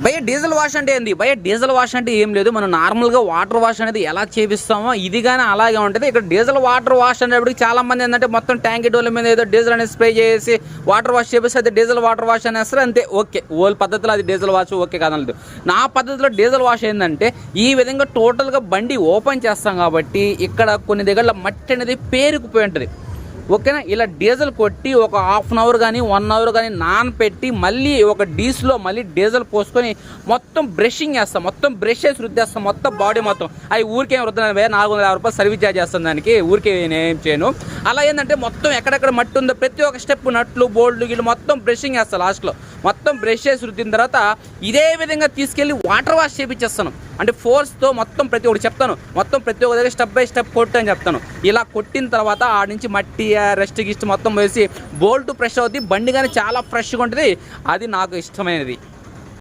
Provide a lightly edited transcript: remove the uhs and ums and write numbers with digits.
భయ్య diesel wash అంటే ఏంది? భయ్య డీజిల్ వాష్ అంటే ఏం లేదు, మనం నార్మల్గా వాటర్ వాష్ అనేది ఎలా చేపిస్తామో ఇది కానీ అలాగే ఉంటుంది. ఇక్కడ డీజిల్ వాటర్ వాష్ అనేప్పటికి చాలా మంది ఏంటంటే మొత్తం ట్యాంక్ డోర్ల మీద ఏదో డీజిల్ అనేది స్ప్రే చేసి వాటర్ వాష్ చేపిస్తే అది డీజిల్ వాటర్ వాష్ అనేస్తారు అంతే. ఓకే, ఓల్ పద్ధతిలో అది డీజిల్ వాష్ ఓకే కాదనలేదు. నా పద్ధతిలో డీజిల్ వాష్ ఏంటంటే ఈ విధంగా టోటల్గా బండి ఓపెన్ చేస్తాం కాబట్టి ఇక్కడ కొన్ని దగ్గర మట్టి అనేది పేరుకుపోయి ఉంటుంది. ఓకేనా, ఇలా డీజిల్ కొట్టి ఒక హాఫ్ అన్ అవర్ కానీ 1 అవర్ కానీ నానపెట్టి మళ్ళీ ఒక డీస్లో మళ్ళీ డీజిల్ పోసుకొని మొత్తం బ్రషింగ్ చేస్తాం, మొత్తం బ్రష్ చేసి రుద్దేస్తాం మొత్తం బాడీ మొత్తం. అవి ఊరికేం రుద్దలేదు, 450 రూపాయలు సర్వీస్ ఛార్జ్ చేస్తాను దానికి, ఊరికే నేనేం చేయను. అలా ఏంటంటే మొత్తం ఎక్కడెక్కడ మట్టి ఉందో ప్రతి ఒక్క స్టెప్ నట్లు బోల్డ్లు గిట్లు మొత్తం బ్రషింగ్ చేస్తాను. లాస్ట్లో మొత్తం బ్రష్ చేసి రుద్దిన తర్వాత ఇదే విధంగా తీసుకెళ్ళి వాటర్ వాష్ చేపించేస్తాను. అంటే ఫోర్స్తో మొత్తం ప్రతి ఒక్కటి చెప్తాను, మొత్తం ప్రతి ఒక్క దగ్గర స్టెప్ బై స్టెప్ కొట్టు అని చెప్తాను. ఇలా కొట్టిన తర్వాత ఆడ నుంచి మట్టి రెస్ట్ గిస్ట్ మొత్తం వేసి బోల్ట్ ఫ్రెష్ అవుతుంది, బండి కానీ చాలా ఫ్రెష్గా ఉంటుంది. అది నాకు ఇష్టమైనది.